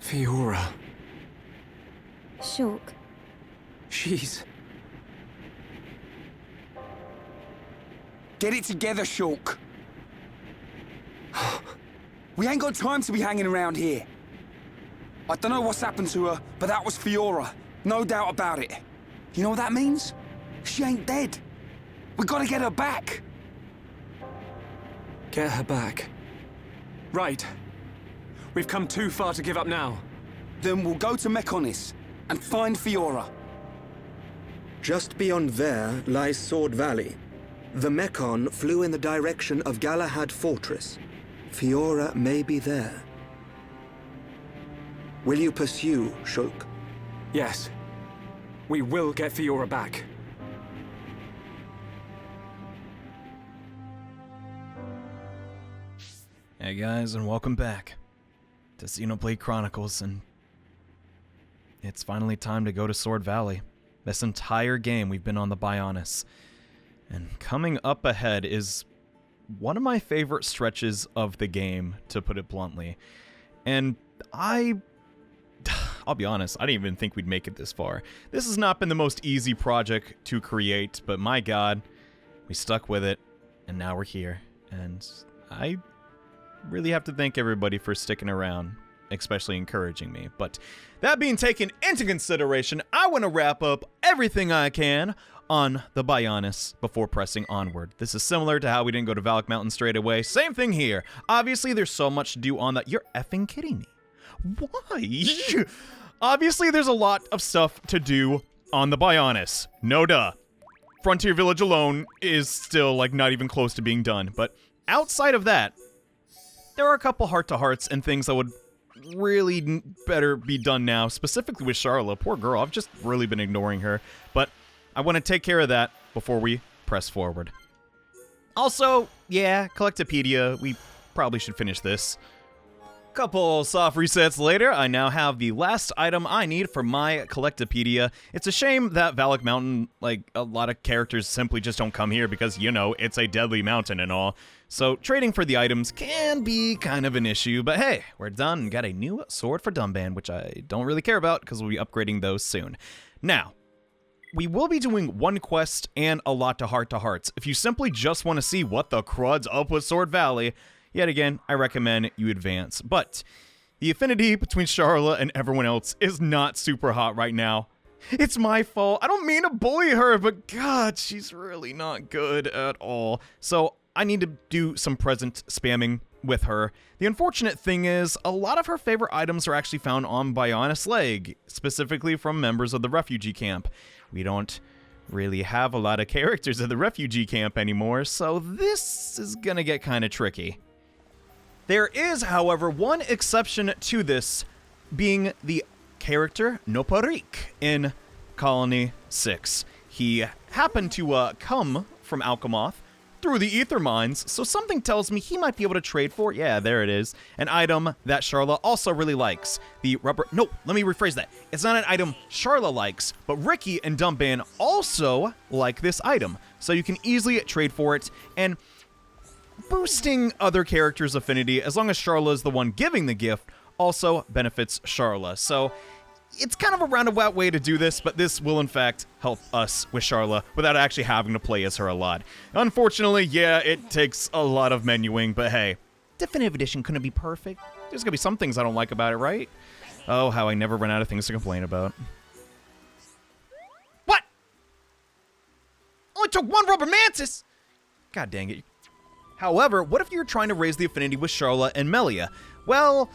Fiora. Shulk. She's... Get it together, Shulk. We ain't got time to be hanging around here. I don't know what's happened to her, but that was Fiora. No doubt about it. You know what that means? She ain't dead. We gotta get her back. Get her back. Right. We've come too far to give up now. Then we'll go to Mechonis and find Fiora. Just beyond there lies Sword Valley. The Mechon flew in the direction of Galahad Fortress. Fiora may be there. Will you pursue, Shulk? Yes. We will get Fiora back. Hey guys, and welcome back to Xenoblade Chronicles, and it's finally time to go to Sword Valley. This entire game we've been on the Bionis, and coming up ahead is one of my favorite stretches of the game, to put it bluntly. And I'll be honest, I didn't even think we'd make it this far. This has not been the most easy project to create, but my god, we stuck with it, and now we're here. And I really have to thank everybody for sticking around, especially encouraging me. But that being taken into consideration, I want to wrap up everything I can on the Bionis before pressing onward. This is similar to how we didn't go to Valak Mountain straight away. Same thing here. Obviously, there's so much to do on that. You're effing kidding me. Why? Obviously, there's a lot of stuff to do on the Bionis. No duh. Frontier Village alone is still, like, not even close to being done. But outside of that, there are a couple heart-to-hearts and things that would really better be done now, specifically with Charla. Poor girl, I've just really been ignoring her. But I want to take care of that before we press forward. Also, yeah, Collectopedia, we probably should finish this. Couple soft resets later, I now have the last item I need for my Collectopedia. It's a shame that Valak Mountain, like, a lot of characters simply just don't come here because, you know, it's a deadly mountain and all. So trading for the items can be kind of an issue, but hey, we're done and got a new sword for Dumban, which I don't really care about because we'll be upgrading those soon. Now, we will be doing one quest and a lot to heart-to-hearts. If you simply just want to see what the crud's up with Sword Valley, yet again, I recommend you advance. But the affinity between Charla and everyone else is not super hot right now. It's my fault. I don't mean to bully her, but God, she's really not good at all. So I need to do some present spamming with her. The unfortunate thing is, a lot of her favorite items are actually found on Bionis Leg, specifically from members of the refugee camp. We don't really have a lot of characters at the refugee camp anymore, so this is gonna get kind of tricky. There is, however, one exception to this, being the character Noparik in Colony 6. He happened to come from Alchemoth through the Ether Mines, so something tells me he might be able to trade for, yeah, there it is, an item that Charla also really likes. The rubber... No, let me rephrase that. It's not an item Charla likes, but Ricky and Dumban also like this item, so you can easily trade for it, and boosting other characters' affinity, as long as Charla is the one giving the gift, also benefits Charla. So it's kind of a roundabout way to do this, but this will in fact help us with Charla without actually having to play as her a lot. Unfortunately, yeah, it takes a lot of menuing, but hey, Definitive Edition couldn't be perfect. There's gonna be some things I don't like about it, right? Oh, how I never run out of things to complain about. What? Only took one rubber mantis! God dang it. However, what if you're trying to raise the affinity with Charla and Melia? Well,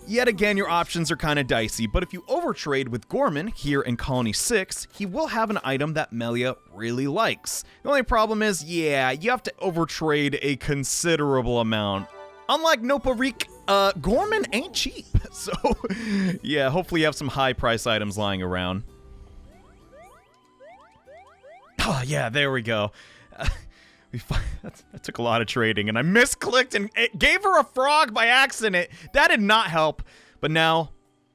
yet again, your options are kind of dicey, but if you overtrade with Gorman here in Colony 6, he will have an item that Melia really likes. The only problem is, yeah, you have to overtrade a considerable amount. Unlike Noparik, Gorman ain't cheap, so yeah, hopefully you have some high price items lying around. Oh yeah, there we go. That took a lot of trading, and I misclicked and it gave her a frog by accident. That did not help. But now,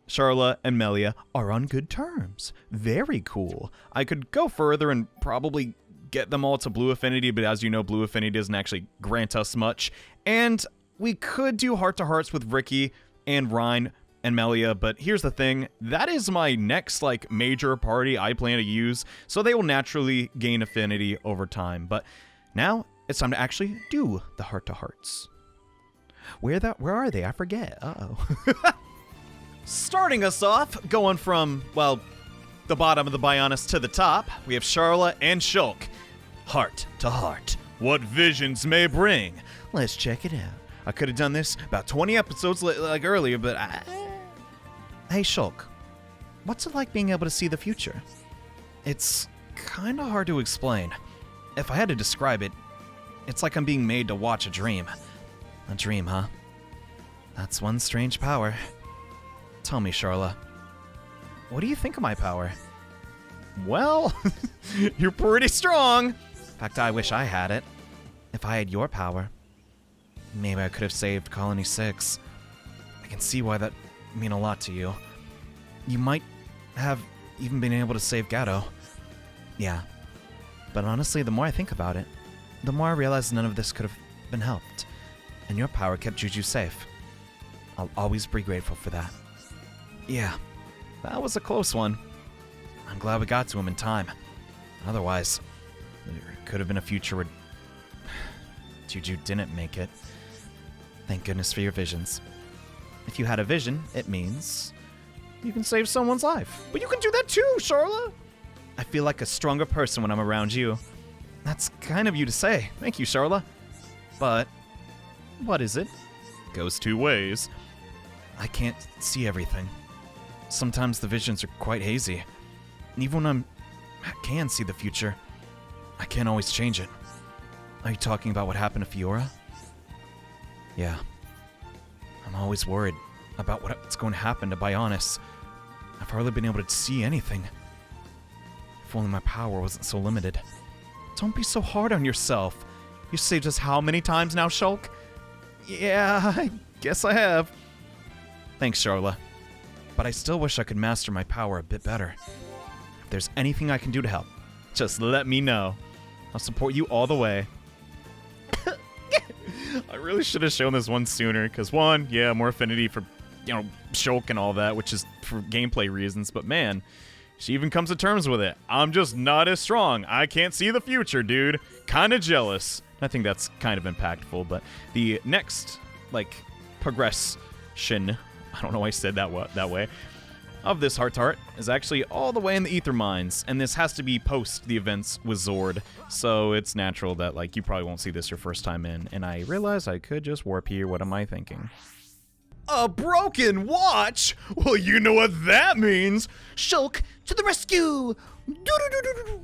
Charla and Melia are on good terms. Very cool. I could go further and probably get them all to Blue Affinity, but as you know, Blue Affinity doesn't actually grant us much. And we could do heart-to-hearts with Ricky and Rhine, and Melia, but here's the thing. That is my next, like, major party I plan to use, so they will naturally gain affinity over time. But now, it's time to actually do the heart-to-hearts. Where are they? I forget. Uh-oh. Starting us off, going from, well, the bottom of the Bionis to the top, we have Charla and Shulk. Heart to heart. What visions may bring. Let's check it out. I could have done this about 20 episodes like earlier, but Hey, Shulk. What's it like being able to see the future? It's kind of hard to explain. If I had to describe it, it's like I'm being made to watch a dream. A dream, huh? That's one strange power. Tell me, Charla, what do you think of my power? Well, you're pretty strong. In fact, I wish I had it. If I had your power, maybe I could have saved Colony 6. I can see why that mean a lot to you. You might have even been able to save Gato. Yeah. But honestly, the more I think about it, the more I realize none of this could have been helped. And your power kept Juju safe. I'll always be grateful for that. Yeah, that was a close one. I'm glad we got to him in time. Otherwise, there could have been a future where Juju didn't make it. Thank goodness for your visions. If you had a vision, it means you can save someone's life. But you can do that too, Charla! I feel like a stronger person when I'm around you. That's kind of you to say. Thank you, Charla. But what is it? Goes two ways. I can't see everything. Sometimes the visions are quite hazy. Even when I can see the future, I can't always change it. Are you talking about what happened to Fiora? Yeah. I'm always worried about what's going to happen to Bionis. I've hardly been able to see anything. If only my power wasn't so limited. Don't be so hard on yourself. You saved us how many times now, Shulk? Yeah, I guess I have. Thanks, Charla. But I still wish I could master my power a bit better. If there's anything I can do to help, just let me know. I'll support you all the way. I really should have shown this one sooner, because one, yeah, more affinity for, Shulk and all that, which is for gameplay reasons, but man, she even comes to terms with it. I'm just not as strong. I can't see the future, dude. Kinda jealous. I think that's kind of impactful, but the next, progression, I don't know why I said that way, of this heart-to-heart is actually all the way in the Ether Mines, and this has to be post the events with Zord, so it's natural that, you probably won't see this your first time in, and I realize I could just warp here. What am I thinking? A broken watch? Well, you know what that means! Shulk, to the rescue! Doo-doo-doo-doo-doo.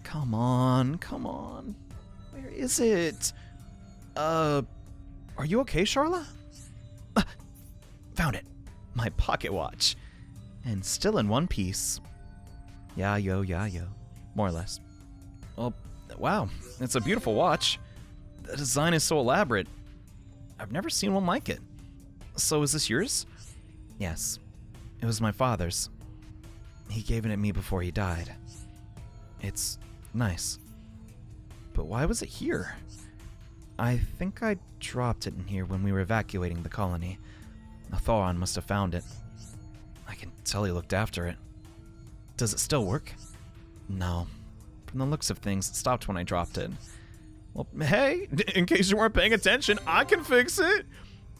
Come on. Where is it? Are you okay, Charla? Found it. My pocket watch. And still in one piece. Yeah, yo. More or less. Well, wow. It's a beautiful watch. The design is so elaborate. I've never seen one like it. So is this yours? Yes. It was my father's. He gave it to me before he died. It's nice. But why was it here? I think I dropped it in here when we were evacuating the colony. The Thoron must have found it. I can tell he looked after it. Does it still work? No. From the looks of things, it stopped when I dropped it. Well, hey, in case you weren't paying attention, I can fix it.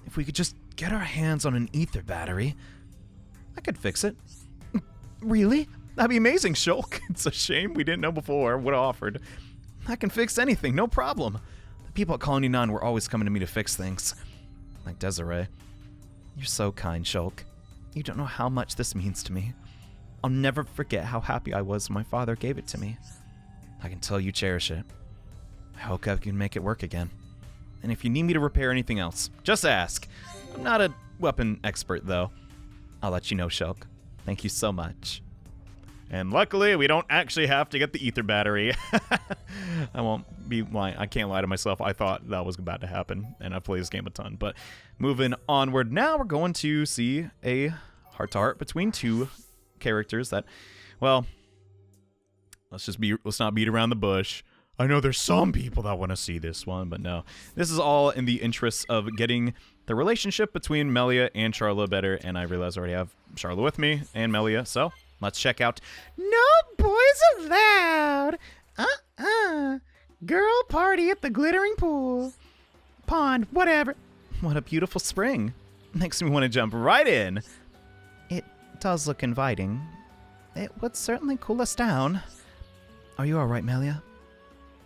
If we could just get our hands on an ether battery, I could fix it. Really? That'd be amazing, Shulk. It's a shame we didn't know before what offered. I can fix anything, no problem. The people at Colony 9 were always coming to me to fix things. Like Désirée. You're so kind, Shulk. You don't know how much this means to me. I'll never forget how happy I was when my father gave it to me. I can tell you cherish it. I hope I can make it work again. And if you need me to repair anything else, just ask. I'm not a weapon expert, though. I'll let you know, Shulk. Thank you so much. And luckily, we don't actually have to get the ether battery. I won't be lying. I can't lie to myself. I thought that was about to happen, and I've played this game a ton. But moving onward now, we're going to see a heart-to-heart between two characters that, well, let's not beat around the bush. I know there's some people that want to see this one, but no. This is all in the interest of getting the relationship between Melia and Charla better, and I realize I already have Charla with me and Melia, so let's check out No Boys Allowed! Girl party at the glittering pool. Pond, whatever. What a beautiful spring. Makes me want to jump right in. It does look inviting. It would certainly cool us down. Are you alright, Melia?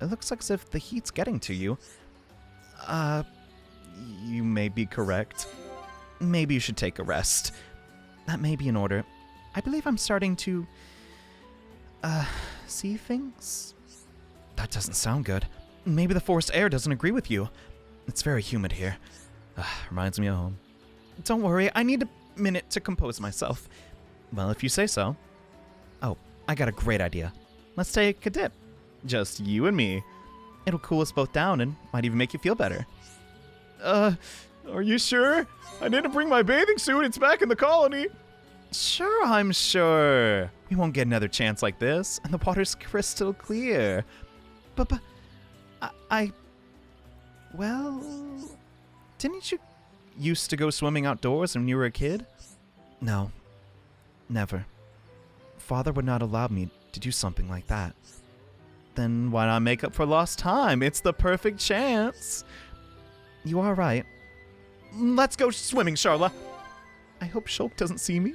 It looks like as if the heat's getting to you. You may be correct. Maybe you should take a rest. That may be in order. I believe I'm starting to, see things? That doesn't sound good. Maybe the forced air doesn't agree with you. It's very humid here. Reminds me of home. Don't worry, I need a minute to compose myself. Well, if you say so. Oh, I got a great idea. Let's take a dip. Just you and me. It'll cool us both down and might even make you feel better. Are you sure? I didn't bring my bathing suit. It's back in the colony. Sure, I'm sure. We won't get another chance like this, and the water's crystal clear. But well, didn't you used to go swimming outdoors when you were a kid? No, never. Father would not allow me to do something like that. Then why not make up for lost time? It's the perfect chance. You are right. Let's go swimming, Charla. I hope Shulk doesn't see me.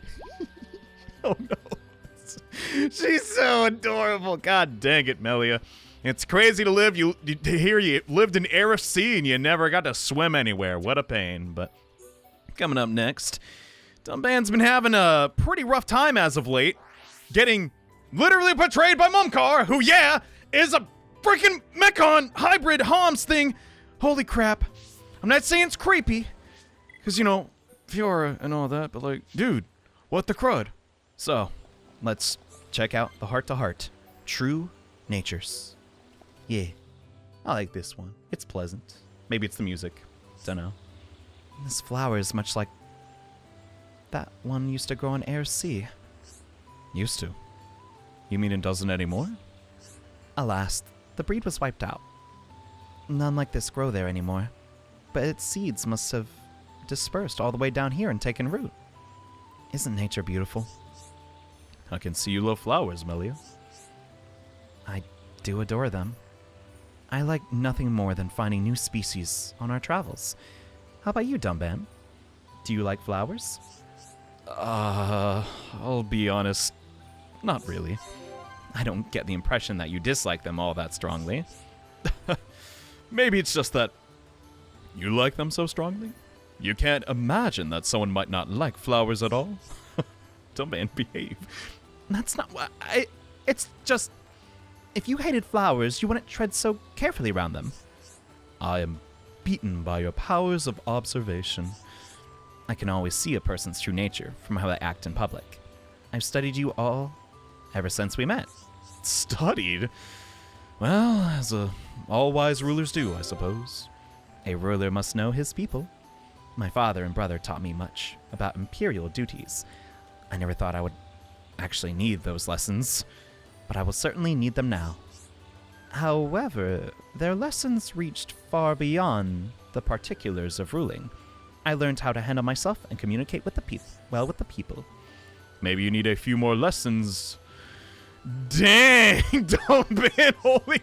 Oh no. She's so adorable. God dang it, Melia. It's crazy to hear you lived in Air Sea and you never got to swim anywhere. What a pain. But coming up next, Dumban's been having a pretty rough time as of late. Getting literally betrayed by Mumkar, who, is a freaking Mechon hybrid Homs thing. Holy crap. I'm not saying it's creepy, because, Fiora and all that, but like, dude, what the crud? So, let's check out the heart-to-heart. True Natures. Yeah, I like this one. It's pleasant. Maybe it's the music. Dunno. This flower is much like that one used to grow in Air Sea. Used to? You mean it doesn't anymore? Alas, the breed was wiped out. None like this grow there anymore. But its seeds must have dispersed all the way down here and taken root. Isn't nature beautiful? I can see you love flowers, Melia. I do adore them. I like nothing more than finding new species on our travels. How about you, Dumban? Do you like flowers? I'll be honest, not really. I don't get the impression that you dislike them all that strongly. Maybe it's just that you like them so strongly? You can't imagine that someone might not like flowers at all? Dumban, behave. That's not what it's just, if you hated flowers, you wouldn't tread so carefully around them. I am beaten by your powers of observation. I can always see a person's true nature from how they act in public. I've studied you all ever since we met. Studied? Well, as all wise rulers do, I suppose. A ruler must know his people. My father and brother taught me much about imperial duties. I never thought I would actually need those lessons, but I will certainly need them now. However, their lessons reached far beyond the particulars of ruling. I learned how to handle myself and communicate with the people. Maybe you need a few more lessons. Dang, Dumban, holy...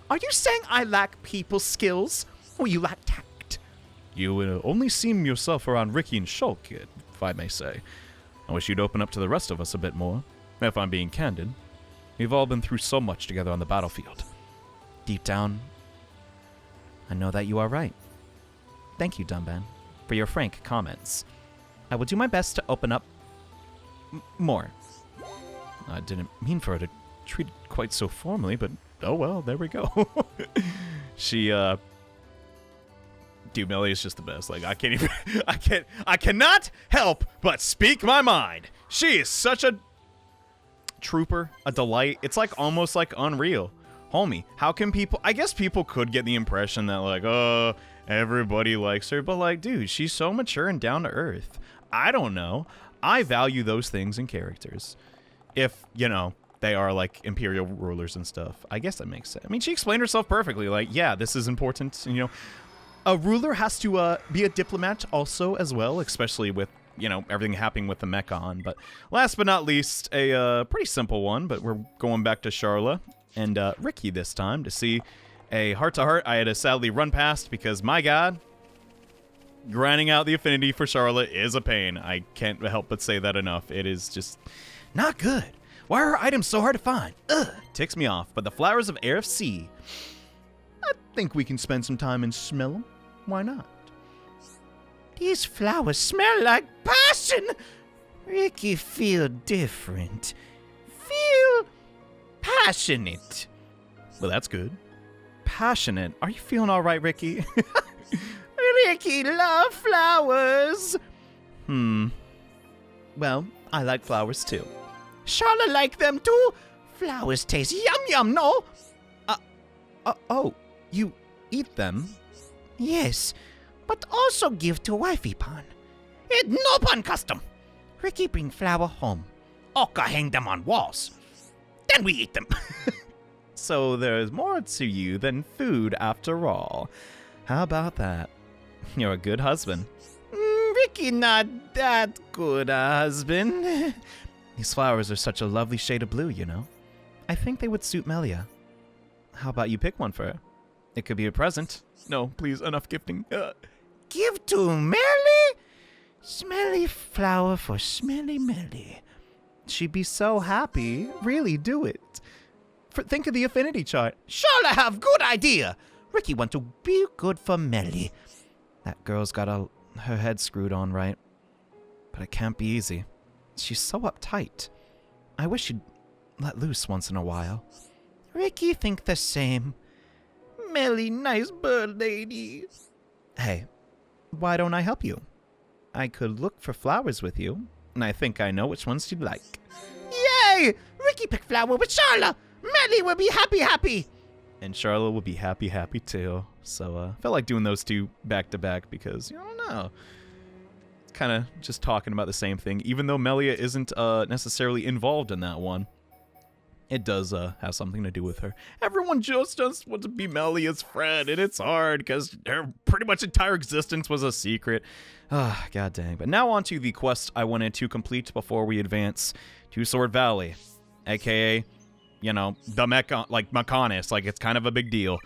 Are you saying I lack people skills, or you lack tact? You only seem yourself around Ricky and Shulk, if I may say. I wish you'd open up to the rest of us a bit more, if I'm being candid. We've all been through so much together on the battlefield. Deep down, I know that you are right. Thank you, Dumban, for your frank comments. I will do my best to open up more. I didn't mean for her to treat it quite so formally, but oh well, there we go. She, dude, Melly is just the best. Like, I can't even, I cannot help but speak my mind. She is such a trooper, a delight. It's like almost like unreal. Homie, how can people, I guess people could get the impression that like, everybody likes her, but like, dude, she's so mature and down to earth. I don't know. I value those things in characters. If, they are like imperial rulers and stuff. I guess that makes sense. I mean, she explained herself perfectly. Like, yeah, this is important. And, you know, a ruler has to be a diplomat also as well, especially with, you know, everything happening with the Mechon. But last but not least, a pretty simple one, but we're going back to Charla and Ricky this time to see a heart-to-heart I had to sadly run past because, my god, grinding out the affinity for Charla is a pain. I can't help but say that enough. It is just not good. Why are her items so hard to find? Ugh, ticks me off. But the flowers of AFC, I think we can spend some time and smell them. Why not? These flowers smell like passion. Ricky, feel different. Feel passionate. Well, that's good. Passionate. Are you feeling all right, Ricky? Ricky, love flowers. Well, I like flowers too. Charlotte like them too. Flowers taste yum yum, no? Oh, you eat them? Yes, but also give to wifey pan. It no pan custom. Ricky bring flower home. Oka hang them on walls. Then we eat them. So there's more to you than food after all. How about that? You're a good husband. Ricky not that good a husband. These flowers are such a lovely shade of blue, you know. I think they would suit Melia. How about you pick one for her? It could be a present. No, please, enough gifting. Give to Melly? Smelly flower for smelly Melly. She'd be so happy. Really do it. Think of the affinity chart. Sure, I have good idea. Ricky want to be good for Melly. That girl's got her head screwed on right. But it can't be easy. She's so uptight. I wish she'd let loose once in a while. Ricky think the same. Melly, nice bird lady. Hey, why don't I help you? I could look for flowers with you, and I think I know which ones you'd like. Yay! Ricky pick flower with Charla. Melly will be happy. And Charla will be happy too. So, felt like doing those two back to back because, you don't know. It's kind of just talking about the same thing, even though Melia isn't necessarily involved in that one. It does have something to do with her. Everyone just wants to be Melia's friend, and it's hard because her pretty much entire existence was a secret. Ah, god dang. But now on to the quest I wanted to complete before we advance to Sword Valley, aka, you know, the Mechonis. Like, it's kind of a big deal.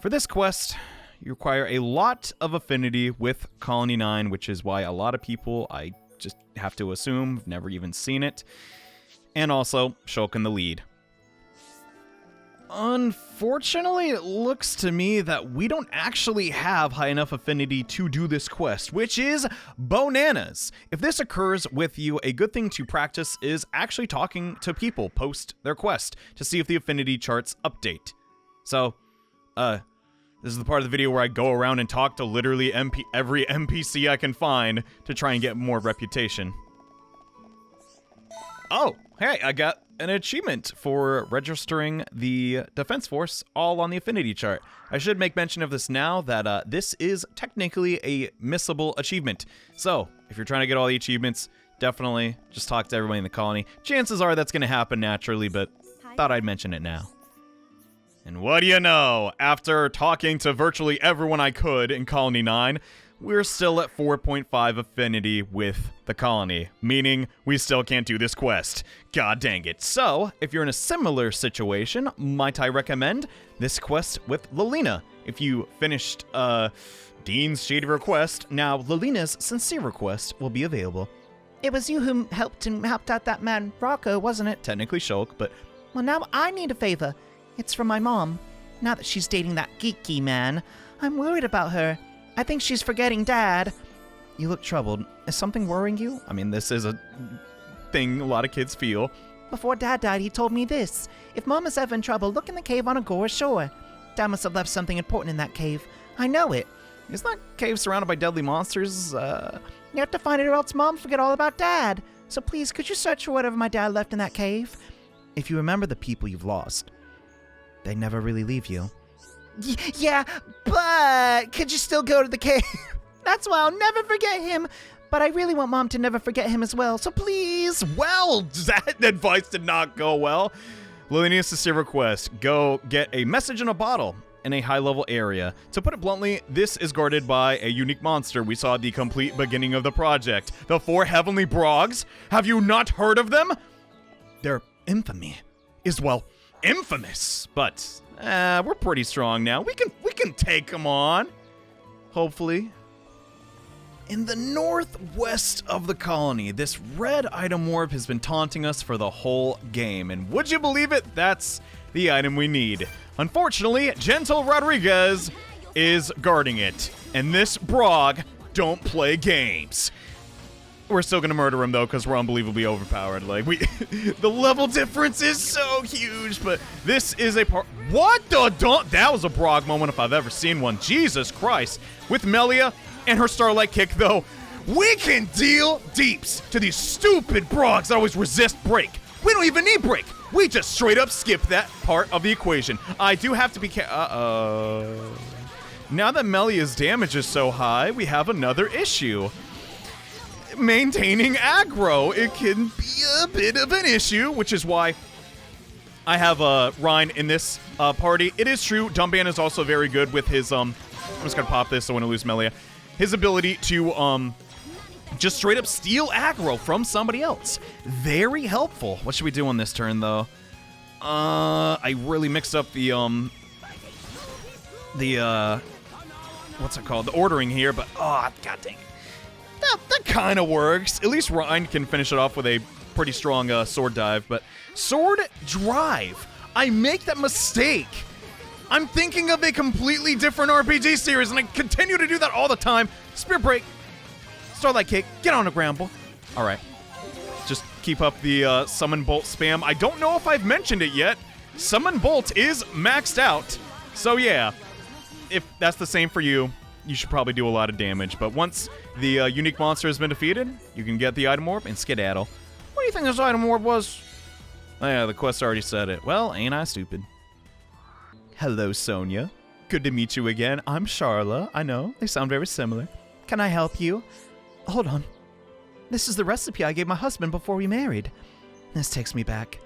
For this quest, you require a lot of affinity with Colony 9, which is why a lot of people, I just have to assume, have never even seen it. And also, Shulk in the lead. Unfortunately, it looks to me that we don't actually have high enough affinity to do this quest, which is bananas. If this occurs with you, a good thing to practice is actually talking to people post their quest to see if the affinity charts update. So, this is the part of the video where I go around and talk to literally every NPC I can find to try and get more reputation. Oh, hey, I got an achievement for registering the defense force all on the affinity chart. I should make mention of this now that this is technically a missable achievement. So, if you're trying to get all the achievements, definitely just talk to everybody in the colony. Chances are that's going to happen naturally, but thought I'd mention it now. And what do you know? After talking to virtually everyone I could in Colony 9, we're still at 4.5 affinity with the colony, meaning we still can't do this quest. God dang it. So, if you're in a similar situation, might I recommend this quest with Lilina. If you finished Dean's shady request, now Lilina's sincere request will be available. It was you who helped out that man Rocco, wasn't it? Technically Shulk, but... Well, now I need a favor. It's from my mom. Now that she's dating that geeky man, I'm worried about her. I think she's forgetting Dad. You look troubled. Is something worrying you? I mean, this is a thing a lot of kids feel. Before Dad died, he told me this. If Mom is ever in trouble, look in the cave on Agora Shore. Dad must have left something important in that cave. I know it. Isn't that cave surrounded by deadly monsters? You have to find it or else Mom forget all about Dad. So please, could you search for whatever my dad left in that cave? If you remember the people you've lost, they never really leave you. Yeah, but could you still go to the cave? That's why I'll never forget him. But I really want Mom to never forget him as well, so please. Well, that advice did not go well. Lilinia's sincere request. Go get a message in a bottle in a high-level area. To put it bluntly, this is guarded by a unique monster we saw at the complete beginning of the project. The 4 Heavenly Brogs? Have you not heard of them? Their infamy is, well, infamous. But, we're pretty strong now. We can take them on. Hopefully. In the northwest of the colony, this red itemorph has been taunting us for the whole game. And would you believe it? That's the item we need. Unfortunately, Gentle Rodriguez is guarding it. And this Brog don't play games. We're still gonna murder him, though, because we're unbelievably overpowered. Like, the level difference is so huge, but this is a part. What the that was a Brog moment if I've ever seen one. Jesus Christ. With Melia and her Starlight Kick, though, we can deal deeps to these stupid Brogs that always resist break. We don't even need break. We just straight up skip that part of the equation. I do have to be Now that Melia's damage is so high, we have another issue. Maintaining aggro, it can be a bit of an issue, which is why I have Rhine in this party. It is true, Dumban is also very good with his, I'm just gonna pop this so I want to lose Melia. His ability to, just straight up steal aggro from somebody else. Very helpful. What should we do on this turn, though? I really mixed up the what's it called? The ordering here, but, oh, god dang it. That kind of works. At least Ryan can finish it off with a pretty strong sword dive, but sword drive. I make that mistake. I'm thinking of a completely different RPG series, and I continue to do that all the time. Spear break, Starlight Kick, get on a Gramble. All right, just keep up the Summon Bolt spam. I don't know if I've mentioned it yet. Summon Bolt is maxed out, so yeah, if that's the same for you, you should probably do a lot of damage. But once the unique monster has been defeated, you can get the item orb and skedaddle. What do you think this item orb was? Oh yeah, the quest already said it. Well, ain't I stupid. Hello, Sonia. Good to meet you again. I'm Charla. I know, they sound very similar. Can I help you? Hold on. This is the recipe I gave my husband before we married. This takes me back.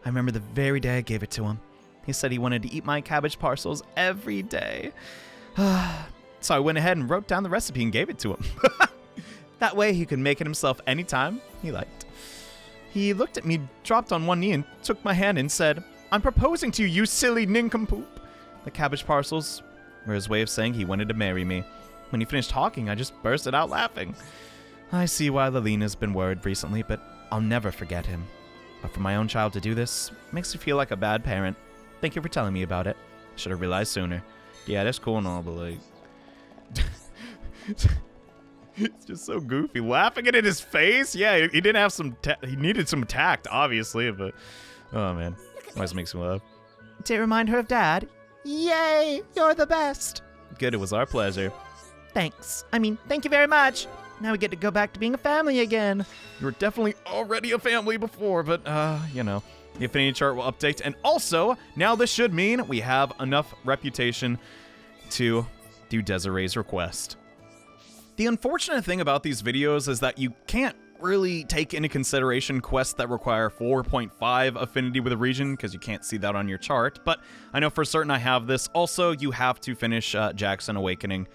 I remember the very day I gave it to him. He said he wanted to eat my cabbage parcels every day. So I went ahead and wrote down the recipe and gave it to him. That way he could make it himself anytime he liked. He looked at me, dropped on one knee, and took my hand and said, "I'm proposing to you, you silly nincompoop." The cabbage parcels were his way of saying he wanted to marry me. When he finished talking, I just bursted out laughing. I see why Lilina's been worried recently, but I'll never forget him. But for my own child to do this makes me feel like a bad parent. Thank you for telling me about it. Should have realized sooner. Yeah, that's cool and all, but like... It's just so goofy. Laughing at it in his face? Yeah, he didn't have some... he needed some tact, obviously, but... Oh, man. Always makes me laugh. To remind her of Dad? Yay! You're the best! Good, it was our pleasure. Thanks. I mean, thank you very much. Now we get to go back to being a family again. You were definitely already a family before, but, you know. The affinity chart will update. And also, now this should mean we have enough reputation to do Désirée's request. The unfortunate thing about these videos is that you can't really take into consideration quests that require 4.5 affinity with a region, because you can't see that on your chart, but I know for certain I have this. Also, you have to finish Jackson Awakening.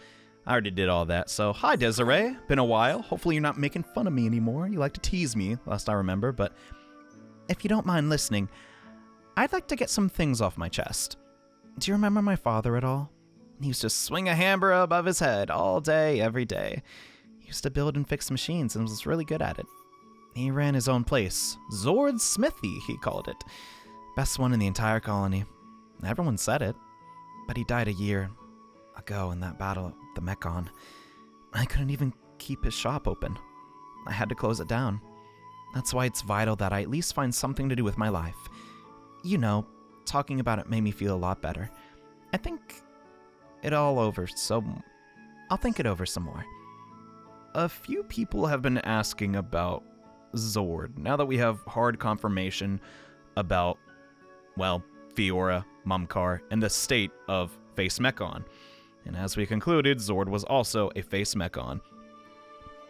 I already did all that, so hi Désirée, been a while. Hopefully you're not making fun of me anymore. You like to tease me, last I remember, but if you don't mind listening, I'd like to get some things off my chest. Do you remember my father at all? He used to swing a hammer above his head all day, every day. He used to build and fix machines and was really good at it. He ran his own place. Zord's Smithy, he called it. Best one in the entire colony. Everyone said it. But he died a year ago in that battle at the Mechon. I couldn't even keep his shop open. I had to close it down. That's why it's vital that I at least find something to do with my life. You know, talking about it made me feel a lot better. I think it all over, so I'll think it over some more. A few people have been asking about Zord, now that we have hard confirmation about, well, Fiora, Mumkar, and the state of Face Mechon. And as we concluded, Zord was also a Face Mechon.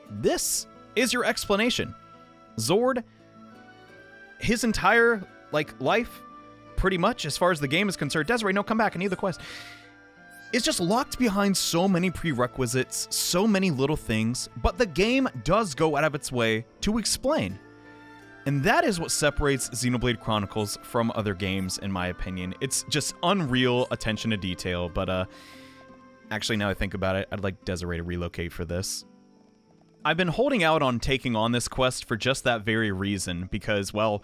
This is your explanation. Zord, his entire, life pretty much, as far as the game is concerned. Désirée, no, come back. I need the quest. It's just locked behind so many prerequisites, so many little things, but the game does go out of its way to explain. And that is what separates Xenoblade Chronicles from other games, in my opinion. It's just unreal attention to detail, but actually, now I think about it, I'd like Désirée to relocate for this. I've been holding out on taking on this quest for just that very reason, because, well,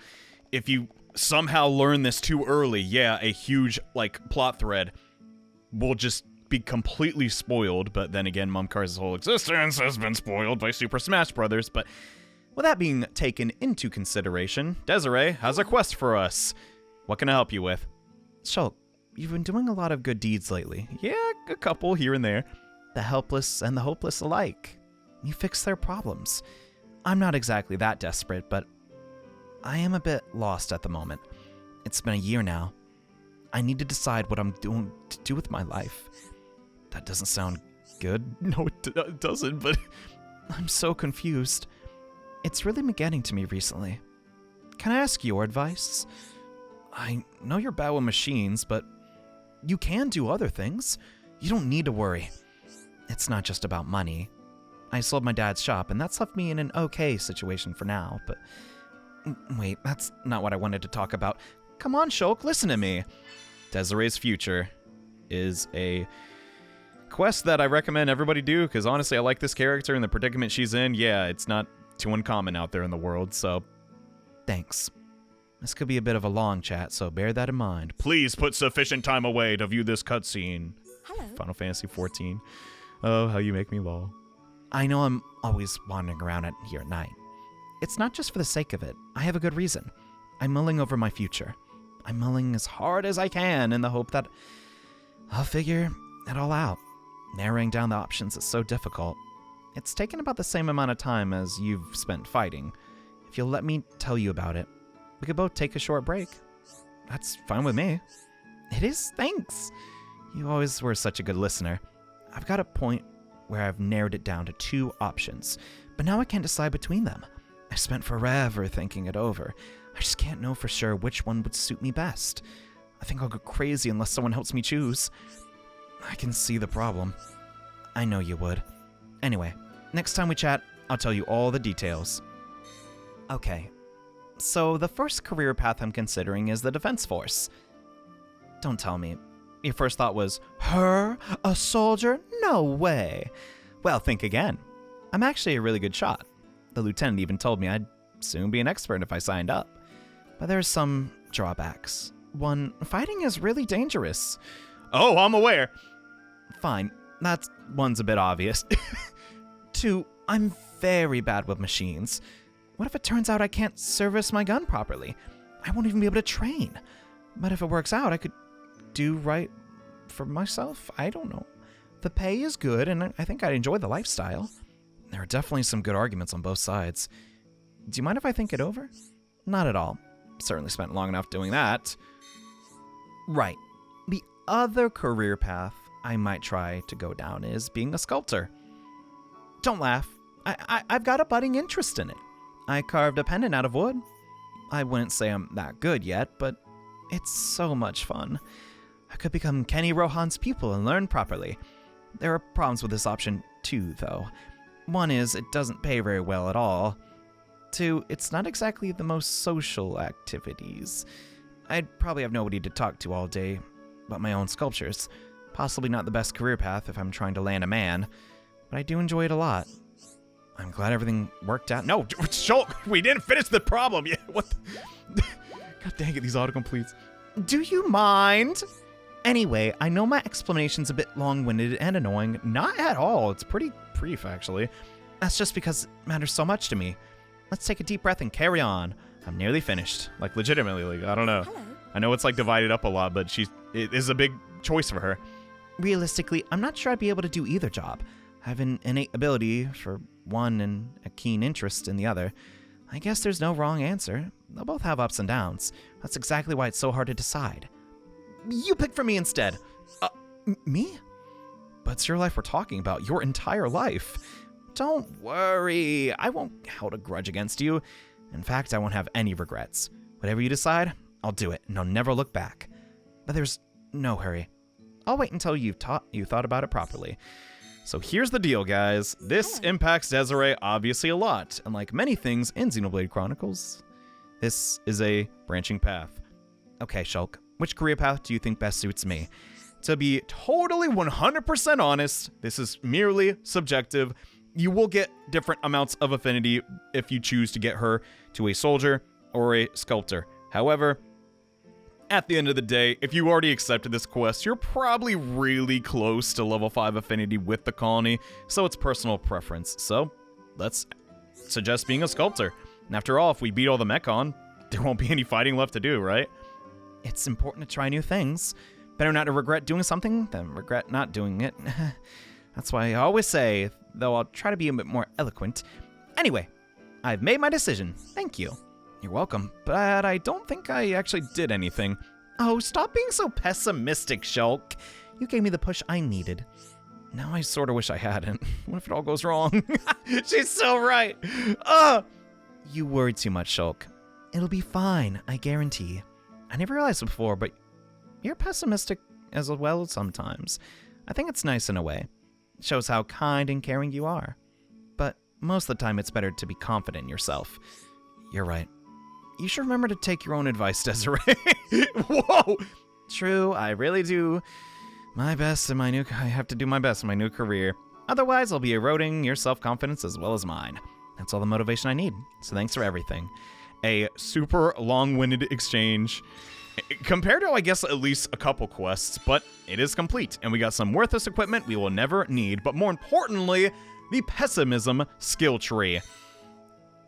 if you somehow learn this too early, yeah, a huge, plot thread will just be completely spoiled, but then again, Mumkar's whole existence has been spoiled by Super Smash Bros., but with that being taken into consideration, Désirée has a quest for us. What can I help you with? Shulk, you've been doing a lot of good deeds lately. Yeah, a couple here and there. The helpless and the hopeless alike. You fix their problems. I'm not exactly that desperate, but I am a bit lost at the moment. It's been a year now. I need to decide what I'm doing to do with my life. That doesn't sound good. No, it doesn't, but I'm so confused. It's really been getting to me recently. Can I ask your advice? I know you're bad with machines, but you can do other things. You don't need to worry. It's not just about money. I sold my dad's shop, and that's left me in an okay situation for now, but... Wait, that's not what I wanted to talk about. Come on, Shulk, listen to me. Désirée's Future is a quest that I recommend everybody do, because honestly, I like this character and the predicament she's in. Yeah, it's not too uncommon out there in the world, so... Thanks. This could be a bit of a long chat, so bear that in mind. Please put sufficient time away to view this cutscene. Hello. Final Fantasy XIV. Oh, how you make me lol. I know I'm always wandering around here at night. It's not just for the sake of it. I have a good reason. I'm mulling over my future. I'm mulling as hard as I can in the hope that I'll figure it all out. Narrowing down the options is so difficult. It's taken about the same amount of time as you've spent fighting. If you'll let me tell you about it, we could both take a short break. That's fine with me. It is, thanks. You always were such a good listener. I've got a point where I've narrowed it down to 2 options, but now I can't decide between them. I spent forever thinking it over. I just can't know for sure which one would suit me best. I think I'll go crazy unless someone helps me choose. I can see the problem. I know you would. Anyway, next time we chat, I'll tell you all the details. Okay, so the first career path I'm considering is the Defense Force. Don't tell me. Your first thought was, her? A soldier? No way. Well, think again. I'm actually a really good shot. The lieutenant even told me I'd soon be an expert if I signed up. But there's some drawbacks. 1, fighting is really dangerous. Oh, I'm aware. Fine, that one's a bit obvious. 2, I'm very bad with machines. What if it turns out I can't service my gun properly? I won't even be able to train. But if it works out, I could do right for myself? I don't know. The pay is good, and I think I'd enjoy the lifestyle. There are definitely some good arguments on both sides. Do you mind if I think it over? Not at all. Certainly spent long enough doing that. Right. The other career path I might try to go down is being a sculptor. Don't laugh. I've got a budding interest in it. I carved a pendant out of wood. I wouldn't say I'm that good yet, but it's so much fun. I could become Kenny Rohan's pupil and learn properly. There are problems with this option too, though. 1 is it doesn't pay very well at all. 2, it's not exactly the most social activities. I'd probably have nobody to talk to all day but my own sculptures. Possibly not the best career path if I'm trying to land a man, but I do enjoy it a lot. I'm glad everything worked out. No, Shulk, we didn't finish the problem yet. What the... God dang it, these autocompletes. Do you mind? Anyway, I know my explanation's a bit long-winded and annoying. Not at all. It's pretty brief, actually. That's just because it matters so much to me. Let's take a deep breath and carry on. I'm nearly finished. Legitimately, I don't know. Hello. I know it's, divided up a lot, but it is a big choice for her. Realistically, I'm not sure I'd be able to do either job. I have an innate ability for one and a keen interest in the other. I guess there's no wrong answer. They'll both have ups and downs. That's exactly why it's so hard to decide. You pick for me instead. Me? But it's your life we're talking about, your entire life. Don't worry, I won't hold a grudge against you. In fact, I won't have any regrets. Whatever you decide, I'll do it, and I'll never look back. But there's no hurry. I'll wait until you thought about it properly. So here's the deal, guys. This impacts Désirée obviously a lot, and like many things in Xenoblade Chronicles, this is a branching path. Okay, Shulk, which career path do you think best suits me? To be totally 100% honest, this is merely subjective. You will get different amounts of affinity if you choose to get her to a soldier or a sculptor. However, at the end of the day, if you already accepted this quest, you're probably really close to level 5 affinity with the colony, so it's personal preference. So, let's suggest being a sculptor. And after all, if we beat all the Mechon, there won't be any fighting left to do, right? It's important to try new things. Better not to regret doing something than regret not doing it. That's why I always say, though I'll try to be a bit more eloquent. Anyway, I've made my decision. Thank you. You're welcome, but I don't think I actually did anything. Oh, stop being so pessimistic, Shulk. You gave me the push I needed. Now I sort of wish I hadn't. What if it all goes wrong? She's so right. You worry too much, Shulk. It'll be fine, I guarantee. I never realized it before, but you're pessimistic as well sometimes. I think it's nice in a way. It shows how kind and caring you are. But most of the time, it's better to be confident in yourself. You're right. You should remember to take your own advice, Désirée. Whoa! True, I really do. I have to do my best in my new career. Otherwise, I'll be eroding your self-confidence as well as mine. That's all the motivation I need. So thanks for everything. A super long-winded exchange. Compared to, I guess, at least a couple quests, but it is complete. And we got some worthless equipment we will never need. But more importantly, the Pessimism skill tree.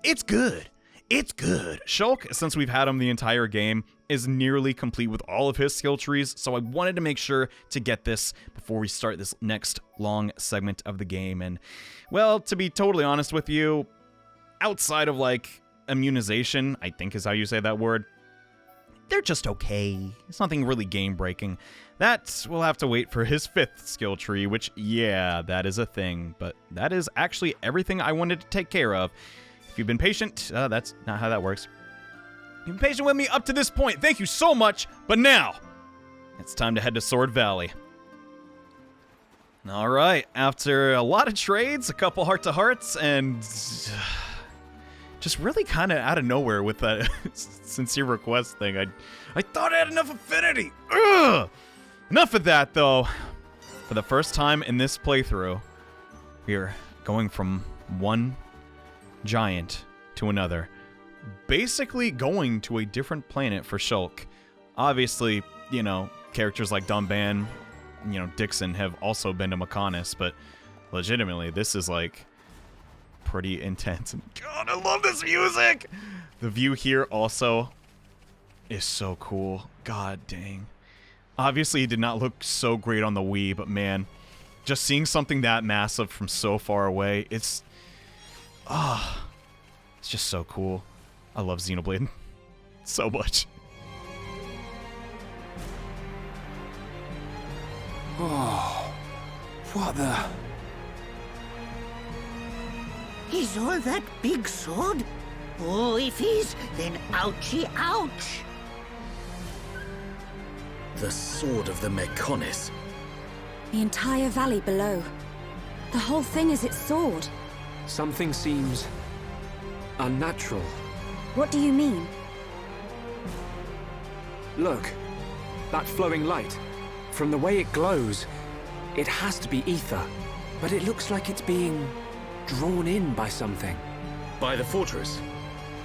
It's good. It's good. Shulk, since we've had him the entire game, is nearly complete with all of his skill trees, so I wanted to make sure to get this before we start this next long segment of the game. And, well, to be totally honest with you, outside of, like, immunization, I think is how you say that word, they're just okay. It's nothing really game-breaking. That will have to wait for his 5th skill tree, which, yeah, that is a thing, but that is actually everything I wanted to take care of. If you've been patient, that's not how that works. You've been patient with me up to this point. Thank you so much. But now, it's time to head to Sword Valley. All right. After a lot of trades, a couple heart-to-hearts, and just really kind of out of nowhere with that sincere request thing. I thought I had enough affinity. Ugh! Enough of that, though. For the first time in this playthrough, we are going from one giant to another, basically going to a different planet for Shulk. Obviously, you know, characters like Dumban, you know, Dixon have also been to Mechonis, but legitimately, this is like pretty intense. God, I love this music! The view here also is so cool. God dang. Obviously, it did not look so great on the Wii, but man, just seeing something that massive from so far away, it's just so cool. I love Xenoblade so much. Oh, what the... Is all that big sword? Oh, if he's, then ouchie ouch! The sword of the Mechonis. The entire valley below. The whole thing is its sword. Something seems unnatural. What do you mean? Look, that flowing light. From the way it glows, it has to be ether. But it looks like it's being drawn in by something. By the fortress.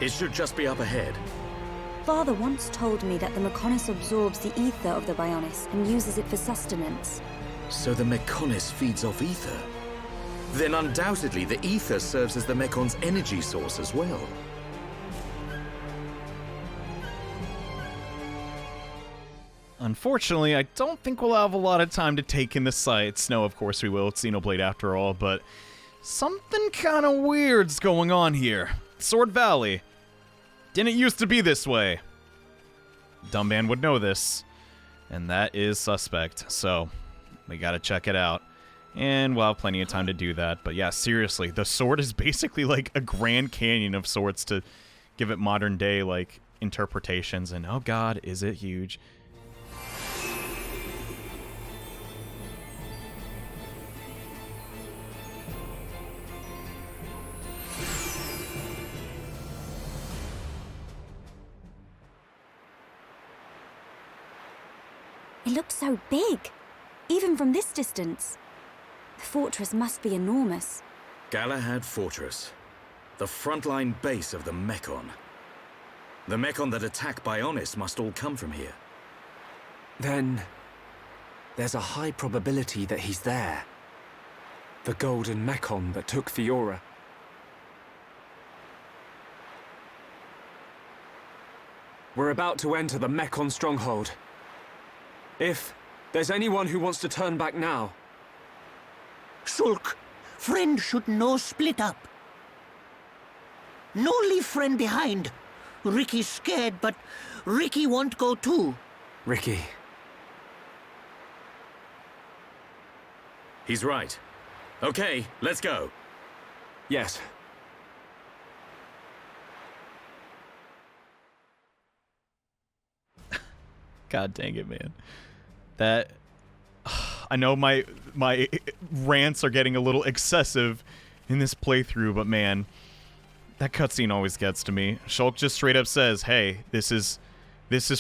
It should just be up ahead. Father once told me that the Mechonis absorbs the ether of the Bionis and uses it for sustenance. So the Mechonis feeds off ether? Then undoubtedly the ether serves as the Mekon's energy source as well. Unfortunately, I don't think we'll have a lot of time to take in the sights. No, of course we will. It's Xenoblade after all, but something kind of weird's going on here. Sword Valley. Didn't used to be this way. Dumban would know this, and that is suspect, so we gotta check it out. And we'll have plenty of time to do that. But yeah, seriously, the sword is basically like a Grand Canyon of sorts to give it modern day, like, interpretations, and oh god, is it huge. It looks so big, even from this distance. The fortress must be enormous. Galahad Fortress, the frontline base of the Mechon. The Mechon that attack Bionis must all come from here. Then there's a high probability that he's there. The golden Mechon that took Fiora. We're about to enter the Mechon stronghold. If there's anyone who wants to turn back now... Shulk, friend should no split up. No leave friend behind. Ricky's scared, but Ricky won't go too. Ricky. He's right. Okay, let's go. Yes. God dang it, man. That... I know my rants are getting a little excessive in this playthrough, but man, that cutscene always gets to me. Shulk just straight up says, hey, this is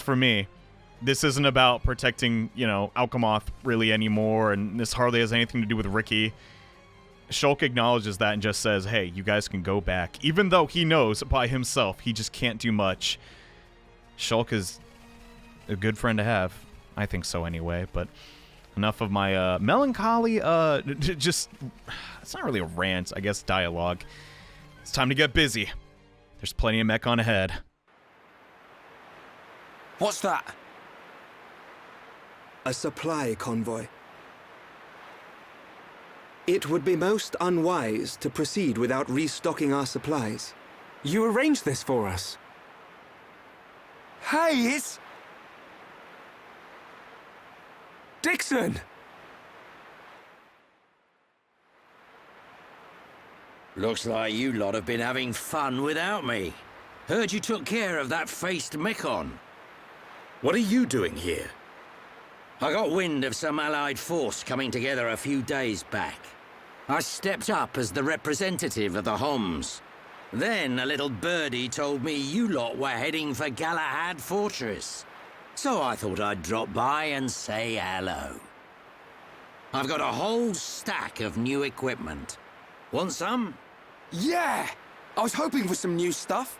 for me. This isn't about protecting, you know, Alchemoth really anymore, and this hardly has anything to do with Ricky. Shulk acknowledges that and just says, hey, you guys can go back. Even though he knows by himself he just can't do much. Shulk is a good friend to have. I think so anyway, but enough of my melancholy, just, it's not really a rant, I guess dialogue. It's time to get busy. There's plenty of Mechon ahead. What's that? A supply convoy. It would be most unwise to proceed without restocking our supplies. You arranged this for us. Hey, it's... Dixon! Looks like you lot have been having fun without me. Heard you took care of that faced Mechon. What are you doing here? I got wind of some allied force coming together a few days back. I stepped up as the representative of the Homs. Then a little birdie told me you lot were heading for Galahad Fortress. So I thought I'd drop by and say hello. I've got a whole stack of new equipment. Want some? Yeah! I was hoping for some new stuff.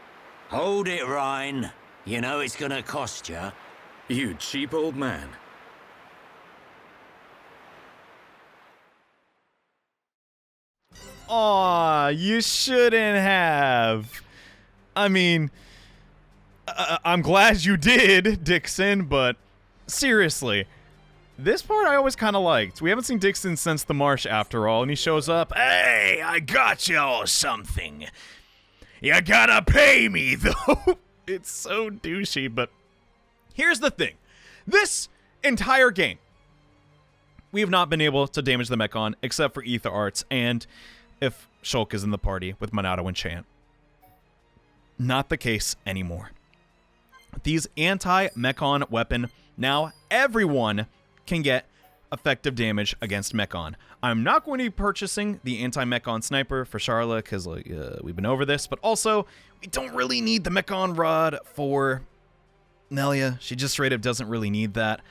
Hold it, Ryan. You know it's gonna cost you. You cheap old man. Aw, you shouldn't have. I mean, I'm glad you did, Dixon, but seriously, this part I always kind of liked. We haven't seen Dixon since the marsh after all, and he shows up. Hey, I got y'all something. You gotta pay me, though. It's so douchey, but here's the thing. This entire game, we have not been able to damage the Mechon except for Ether Arts and if Shulk is in the party with Monado and Chant. Not the case anymore. These anti-Mechon weapon, now everyone can get effective damage against Mechon. I'm not going to be purchasing the anti-Mechon sniper for Charla because we've been over this, but also we don't really need the Mechon rod for Nelia. She just straight up doesn't really need that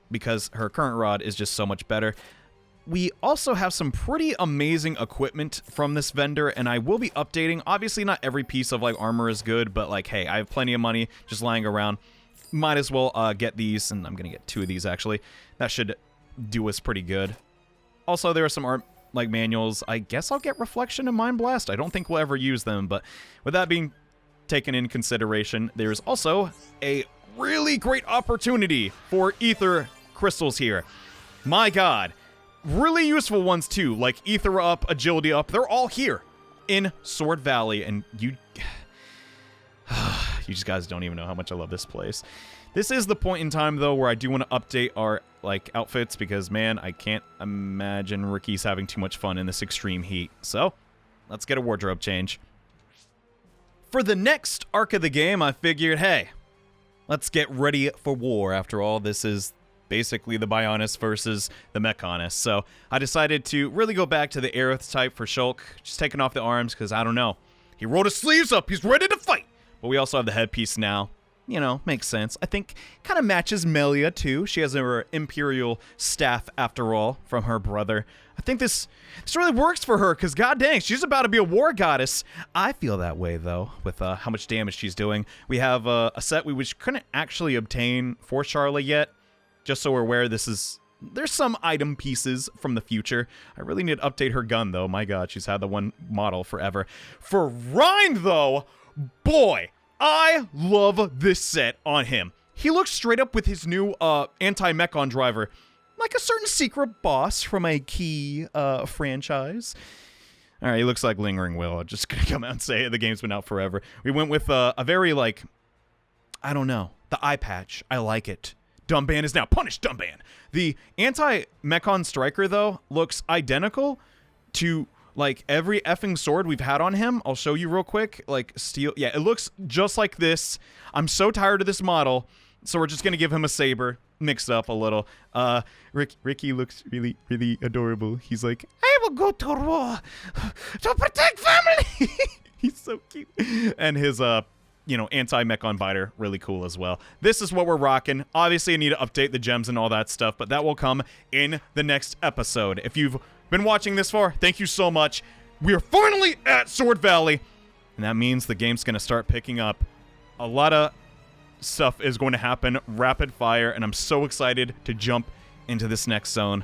because her current rod is just so much better. We also have some pretty amazing equipment from this vendor, and I will be updating. Obviously, not every piece of like armor is good, but like, hey, I have plenty of money just lying around. Might as well get these, and I'm gonna get 2 of these actually. That should do us pretty good. Also, there are some art like manuals. I guess I'll get Reflection and Mind Blast. I don't think we'll ever use them, but with that being taken in consideration, there's also a really great opportunity for Ether Crystals here. My God. Really useful ones too, like Ether Up, Agility Up. They're all here in Sword Valley, and you just guys don't even know how much I love this place. This is the point in time, though, where I do want to update our like outfits because, man, I can't imagine Ricky's having too much fun in this extreme heat. So, let's get a wardrobe change. for the next arc of the game, I figured, hey, let's get ready for war. After all, this is basically the Bionis versus the Mechonis. So I decided to really go back to the Aerith type for Shulk, just taking off the arms because I don't know. He rolled his sleeves up. He's ready to fight. But we also have the headpiece now. You know, makes sense. I think kind of matches Melia too. She has her Imperial staff after all from her brother. I think this really works for her because god dang, she's about to be a war goddess. I feel that way though with how much damage she's doing. We have a set we couldn't actually obtain for Charla yet. Just so we're aware, there's some item pieces from the future. I really need to update her gun, though. My god, she's had the one model forever. For Rind, though, boy, I love this set on him. He looks straight up with his new anti-Mechon driver, like a certain secret boss from a key franchise. All right, he looks like Lingering Will. I'm just gonna come out and say it. The game's been out forever. We went with a very, like, I don't know, the eye patch. I like it. Dumban is now punished, Dumban. The anti-Mechon Striker, though, looks identical to, like, every effing sword we've had on him. I'll show you real quick. Like, steel. Yeah, it looks just like this. I'm so tired of this model, so we're just going to give him a saber, mixed up a little. Ricky looks really, really adorable. He's like, I will go to war to protect family. He's so cute. And his, anti-Mechon Biter, really cool as well. This is what we're rocking. Obviously, I need to update the gems and all that stuff, but that will come in the next episode. If you've been watching this far, thank you so much. We are finally at Sword Valley, and that means the game's going to start picking up. A lot of stuff is going to happen rapid fire, and I'm so excited to jump into this next zone.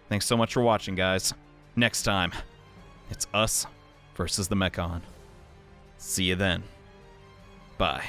Thanks so much for watching, guys. Next time, it's us versus the Mechon. See you then. Bye.